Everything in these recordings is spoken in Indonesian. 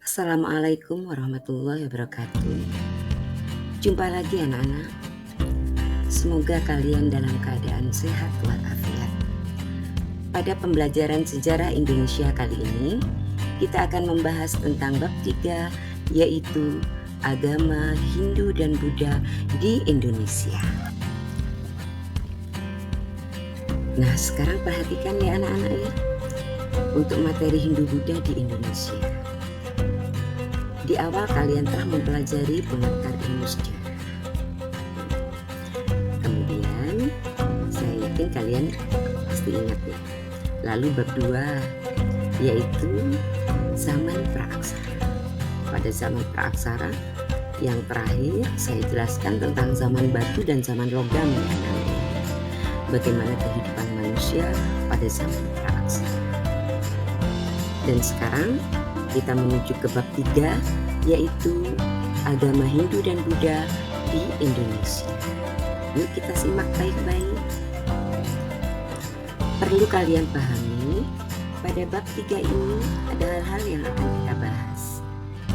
Assalamualaikum warahmatullahi wabarakatuh. Jumpa lagi anak-anak. Semoga kalian dalam keadaan sehat walafiat. Pada pembelajaran sejarah Indonesia kali ini, kita akan membahas tentang bab 3, yaitu agama Hindu dan Buddha di Indonesia. Nah, sekarang perhatikan ya anak-anak ya, untuk materi Hindu Buddha di Indonesia. Di awal kalian telah mempelajari pengantar ilmu sejarah. Kemudian saya yakin kalian pasti ingat ya. Lalu bab 2 yaitu zaman praaksara. Pada zaman praaksara yang terakhir saya jelaskan tentang zaman batu dan zaman logam ya anak-anak. Bagaimana kehidupan manusia pada zaman praaksara. Dan sekarang kita menuju ke bab 3 yaitu agama Hindu dan Buddha di Indonesia. Yuk kita simak baik-baik. Perlu kalian pahami, pada bab 3 ini ada hal-hal yang akan kita bahas.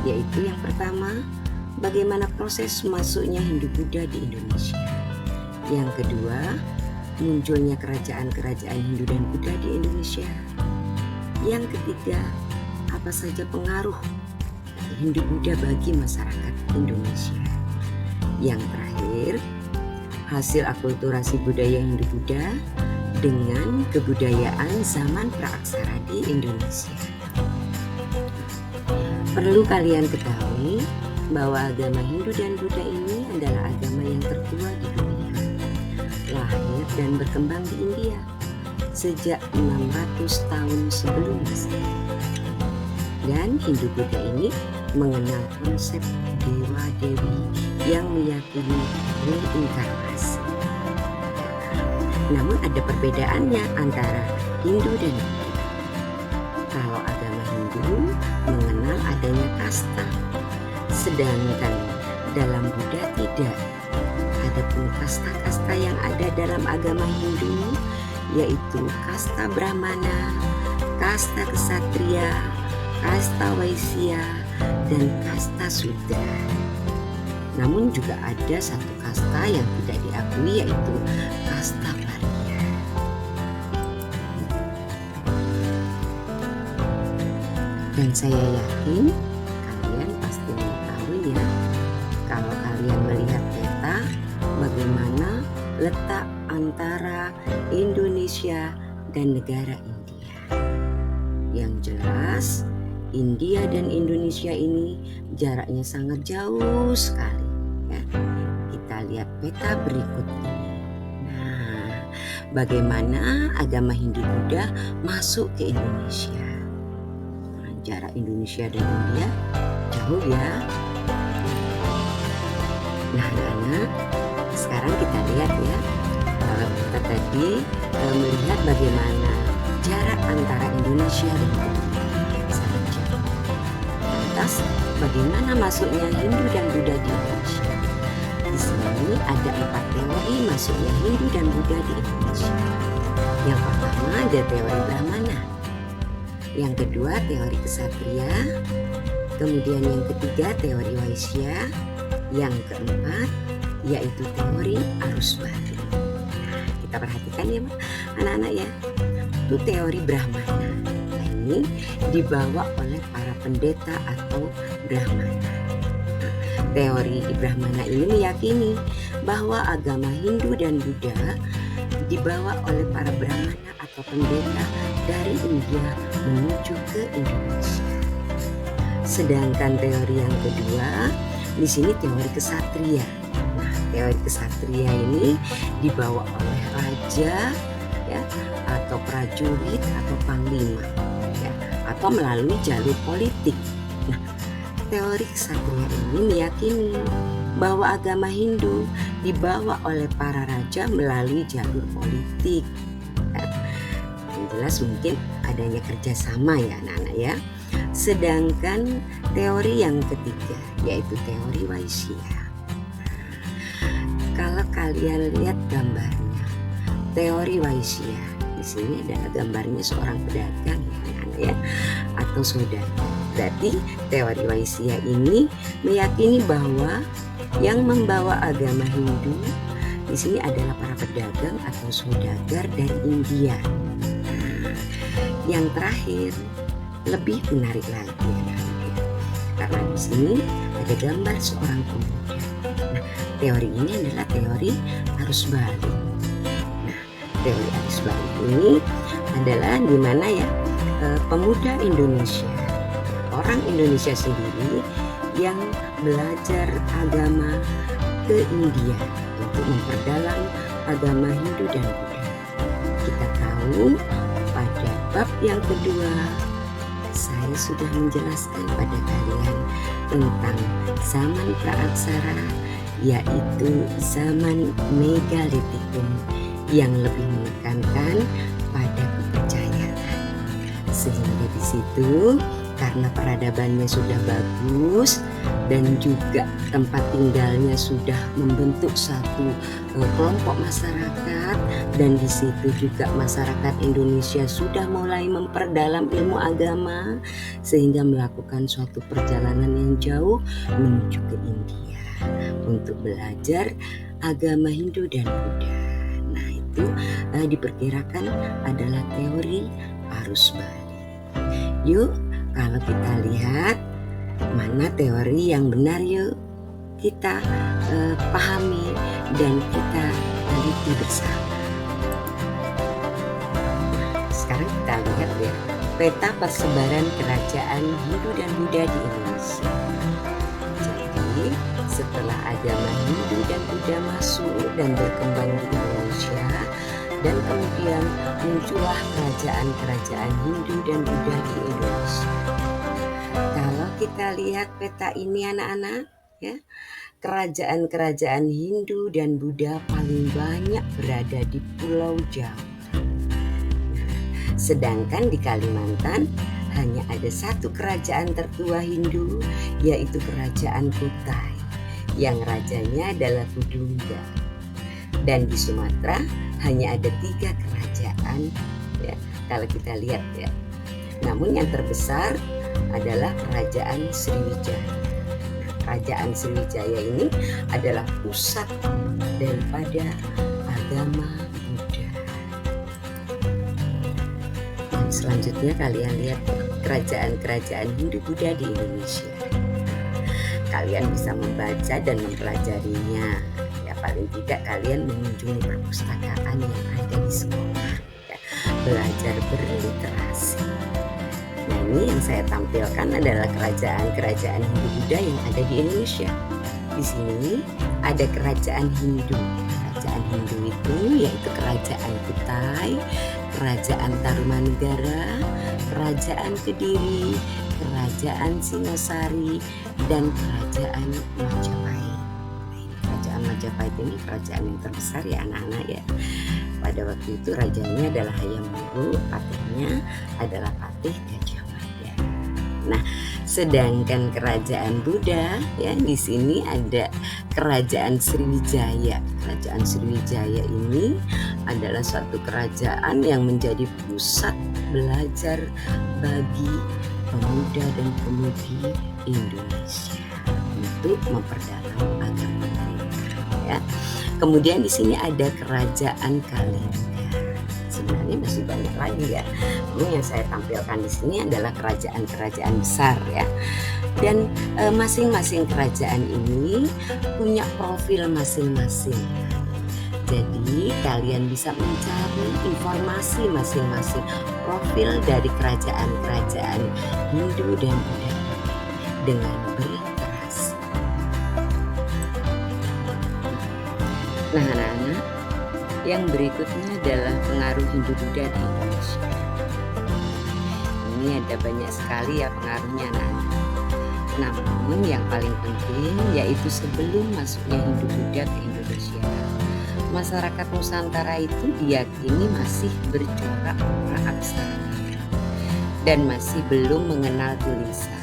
Yaitu yang pertama, bagaimana proses masuknya Hindu Buddha di Indonesia. Yang kedua, munculnya kerajaan-kerajaan Hindu dan Buddha di Indonesia. Yang ketiga, apa saja pengaruh Hindu Buddha bagi masyarakat Indonesia. Yang terakhir, hasil akulturasi budaya Hindu Buddha dengan kebudayaan zaman praaksara di Indonesia. Perlu kalian ketahui bahwa agama Hindu dan Buddha ini adalah agama yang tertua di dunia. Lahir dan berkembang di India sejak 600 tahun sebelum Masehi. Dan Hindu Buddha ini mengenal konsep dewa-dewi yang meyakini reinkarnasi. Namun ada perbedaannya antara Hindu dan Buddha. Kalau agama Hindu mengenal adanya kasta, sedangkan dalam Buddha tidak. Adapun kasta-kasta yang ada dalam agama Hindu yaitu kasta Brahmana, kasta Ksatria, kasta Waisya, dan kasta Sudra. Namun juga ada satu kasta yang tidak diakui yaitu kasta Paria. Dan saya yakin kalian pasti mengetahui ya, kalau kalian melihat peta bagaimana letak antara Indonesia dan negara India. Yang jelas India dan Indonesia ini jaraknya sangat jauh sekali ya. Kita lihat peta berikut ini. Nah, bagaimana agama Hindu Buddha masuk ke Indonesia? Nah, jarak Indonesia dan India jauh ya. Nah, anak-anak, sekarang kita lihat ya. Kalau kita tadi melihat bagaimana jarak antara Indonesia dan India. Lantas, bagaimana masuknya Hindu dan Buddha di Indonesia? Di sini ada 4 teori masuknya Hindu dan Buddha di Indonesia. Yang pertama ada teori Brahmana. Yang kedua teori Ksatria. Kemudian yang ketiga teori Waisya. Yang keempat yaitu teori arus balik. Nah, kita perhatikan ya anak-anak ya. Itu teori Brahmana. Ini dibawa oleh para pendeta atau Brahmana. Nah, teori Brahmana ini meyakini bahwa agama Hindu dan Buddha dibawa oleh para Brahmana atau pendeta dari India menuju ke Indonesia. Sedangkan teori yang kedua, di sini teori Ksatria. Nah, teori Ksatria ini dibawa oleh raja ya, atau prajurit atau panglima. Atau melalui jalur politik. Nah, teori Ksatria ini meyakini bahwa agama Hindu dibawa oleh para raja melalui jalur politik. Yang jelas mungkin adanya kerjasama ya anak-anak ya. Sedangkan teori yang ketiga yaitu teori Waisya. Kalau kalian lihat gambarnya, teori Waisya di sini adalah gambarnya seorang pedagang ya, atau saudara. Berarti teori Waisya ini meyakini bahwa yang membawa agama Hindu di sini adalah para pedagang atau saudagar dari India. Nah, yang terakhir lebih menarik lagi karena di sini ada gambar seorang pemuda. Nah, teori ini adalah teori arus balik. Nah, teori arus balik ini adalah di mana ya pemuda Indonesia, orang Indonesia sendiri yang belajar agama ke India untuk memperdalam agama Hindu dan Buddha. Kita tahu pada bab yang kedua saya sudah menjelaskan pada kalian tentang zaman praaksara, yaitu zaman megalitikum yang lebih menekankan pada kepercayaan. Sehingga di situ karena peradabannya sudah bagus dan juga tempat tinggalnya sudah membentuk satu kelompok masyarakat, dan di situ juga masyarakat Indonesia sudah mulai memperdalam ilmu agama sehingga melakukan suatu perjalanan yang jauh menuju ke India untuk belajar agama Hindu dan Buddha. Nah, itu diperkirakan adalah teori arus balik. Yuk, kalau kita lihat mana teori yang benar, yuk kita pahami dan kita teliti bersama. Sekarang kita lihat ya peta persebaran kerajaan Hindu dan Buddha di Indonesia. Jadi setelah agama Hindu dan Buddha masuk dan berkembang di Indonesia, dan kemudian muncullah kerajaan-kerajaan Hindu dan Buddha di Indonesia. Kalau kita lihat peta ini anak-anak ya, kerajaan-kerajaan Hindu dan Buddha paling banyak berada di Pulau Jawa. Sedangkan di Kalimantan hanya ada satu kerajaan tertua Hindu, yaitu Kerajaan Kutai, yang rajanya adalah Kudungga. Dan di Sumatera hanya ada 3 kerajaan ya, kalau kita lihat ya. Namun yang terbesar adalah Kerajaan Sriwijaya. Kerajaan Sriwijaya ini adalah pusat daripada agama Buddha. Dan selanjutnya kalian lihat kerajaan-kerajaan Hindu Buddha di Indonesia. Kalian bisa membaca dan mempelajarinya. Paling tidak kalian mengunjungi perpustakaan yang ada di sekolah ya, belajar berliterasi. Nah, ini yang saya tampilkan adalah kerajaan-kerajaan Hindu Buddha yang ada di Indonesia. Di sini ada kerajaan Hindu. Kerajaan Hindu itu yaitu Kerajaan Kutai, Kerajaan Tarumanegara, Kerajaan Kediri, Kerajaan Singosari, dan Kerajaan Majapahit. Majapahit ini kerajaan yang terbesar ya anak-anak ya. Pada waktu itu rajanya adalah Hayam Wuruk, patihnya adalah Patih Gajah Mada. Nah, sedangkan kerajaan Buddha ya di sini ada Kerajaan Sriwijaya. Kerajaan Sriwijaya ini adalah suatu kerajaan yang menjadi pusat belajar bagi pemuda dan pemudi Indonesia untuk memperdalam agama ya. Kemudian di sini ada Kerajaan Kalingga. Sebenarnya masih banyak lagi ya. Ini yang saya tampilkan di sini adalah kerajaan-kerajaan besar ya. Dan masing-masing kerajaan ini punya profil masing-masing. Jadi kalian bisa mencari informasi masing-masing profil dari kerajaan-kerajaan Hindu dan Buddha dengan berliterasi. Nah anak-anak, yang berikutnya adalah pengaruh Hindu Buddha di Indonesia. Ini ada banyak sekali ya pengaruhnya anak-anak. Namun yang paling penting yaitu sebelum masuknya Hindu Buddha ke Indonesia, masyarakat Nusantara itu diyakini masih bercorak praaksara dan masih belum mengenal tulisan.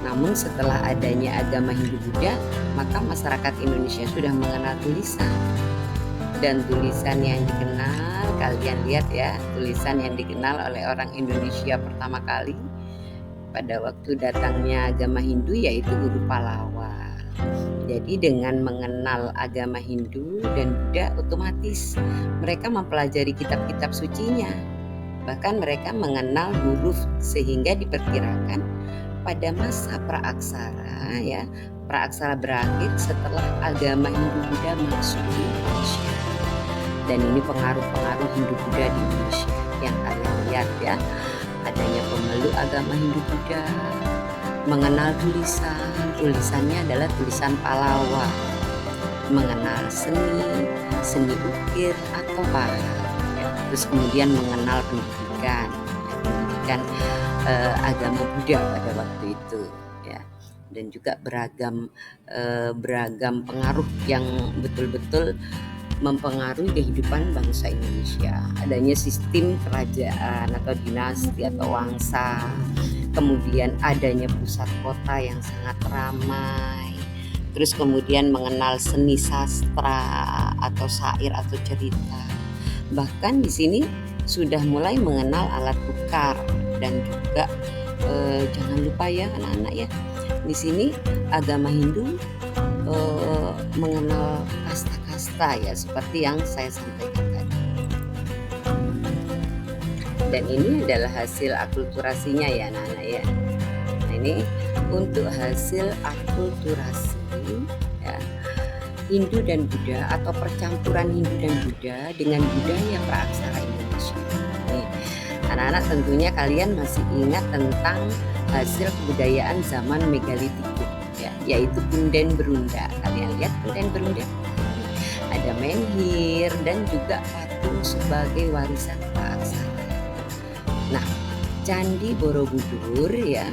Namun setelah adanya agama Hindu Buddha, maka masyarakat Indonesia sudah mengenal tulisan. Dan tulisan yang dikenal, kalian lihat ya, tulisan yang dikenal oleh orang Indonesia pertama kali pada waktu datangnya agama Hindu, yaitu Guru Palawa. Jadi dengan mengenal agama Hindu dan Buddha, otomatis mereka mempelajari kitab-kitab sucinya. Bahkan mereka mengenal huruf, sehingga diperkirakan pada masa praaksara ya, praaksara berakhir setelah agama Hindu Buddha masuk di Indonesia. Dan ini pengaruh-pengaruh Hindu Buddha di Indonesia yang kalian lihat ya, adanya pemeluk agama Hindu Buddha, mengenal tulisannya adalah tulisan Palawa, mengenal seni ukir atau pahat ya. Terus kemudian mengenal pendidikan agama Buddha pada waktu itu ya, dan juga beragam pengaruh yang betul-betul mempengaruhi kehidupan bangsa Indonesia. Adanya sistem kerajaan atau dinasti atau wangsa, kemudian adanya pusat kota yang sangat ramai, terus kemudian mengenal seni sastra atau syair atau cerita. Bahkan di sini sudah mulai mengenal alat tukar, dan juga jangan lupa ya anak-anak ya, di sini agama Hindu mengenal kasta-kasta ya, seperti yang saya sampaikan tadi. Dan ini adalah hasil akulturasinya ya anak-anak ya. Nah, ini untuk hasil akulturasi ya, Hindu dan Buddha atau percampuran Hindu dan Buddha dengan budaya praaksara Indonesia. Nih, anak-anak tentunya kalian masih ingat tentang hasil kebudayaan zaman megalitikum ya, yaitu punden berunda. Kalian lihat punden berunda, ada menhir dan juga patung sebagai warisan praaksara. Nah, Candi Borobudur ya,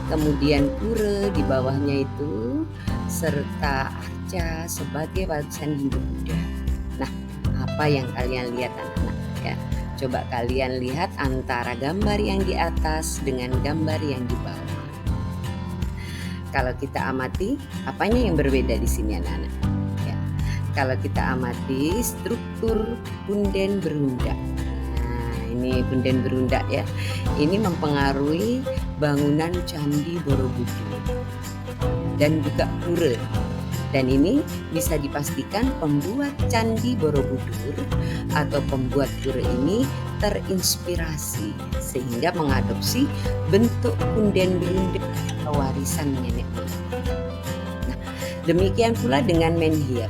kemudian pura di bawahnya itu, serta arca sebagai warisan Hindu Buddha. Nah, apa yang kalian lihat anak-anak ya? Coba kalian lihat antara gambar yang di atas dengan gambar yang di bawah. Kalau kita amati, apanya yang berbeda di sini anak-anak? Ya, kalau kita amati struktur punden berunda. Ini punden berunda ya, ini mempengaruhi bangunan Candi Borobudur dan juga pura. Dan ini bisa dipastikan pembuat Candi Borobudur atau pembuat pura ini terinspirasi sehingga mengadopsi bentuk punden berunda atau warisan nenek moyang. Nah, demikian pula dengan menhir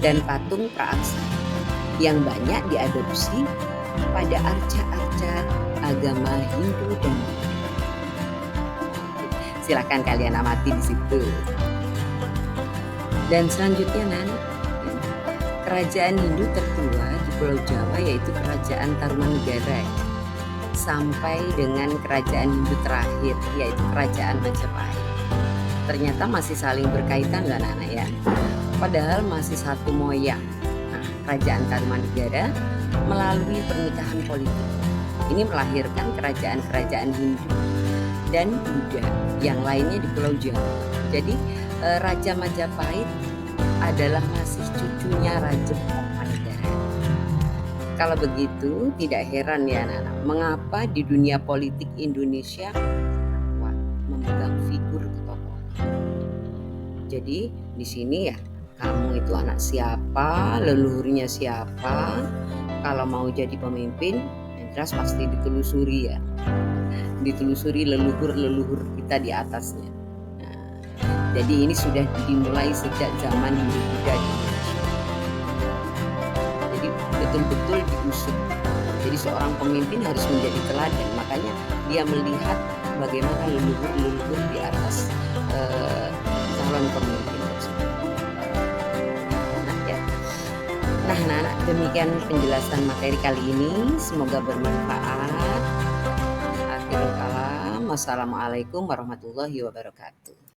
dan patung praaksara yang banyak diadopsi pada arca-arca agama Hindu dan Buddha. Silakan kalian amati di situ. Dan selanjutnya kerajaan Hindu tertua di Pulau Jawa yaitu Kerajaan Tarumanegara sampai dengan kerajaan Hindu terakhir yaitu Kerajaan Majapahit. Ternyata masih saling berkaitan loh anak-anak ya. Padahal masih satu moyang. Nah, Kerajaan Tarumanegara melalui pernikahan politik ini melahirkan kerajaan-kerajaan Hindu dan Buddha yang lainnya di Pulau Jawa. Jadi Raja Majapahit adalah masih cucunya Raja Tarumanegara. Kalau begitu tidak heran ya anak-anak, mengapa di dunia politik Indonesia kuat memegang figur ketokohan. Jadi di sini ya, kamu itu anak siapa, leluhurnya siapa. Kalau mau jadi pemimpin, yang jelas pasti ditelusuri ya. Ditelusuri leluhur-leluhur kita di atasnya. Nah, jadi ini sudah dimulai sejak zaman Hindu Buddha di Indonesia. Jadi betul-betul diusut. Jadi seorang pemimpin harus menjadi teladan. Makanya dia melihat bagaimana leluhur-leluhur di atas calon pemimpin tersebut. Nah, anak-anak, demikian penjelasan materi kali ini. Semoga bermanfaat. Akhirul kalam. Wassalamualaikum warahmatullahi wabarakatuh.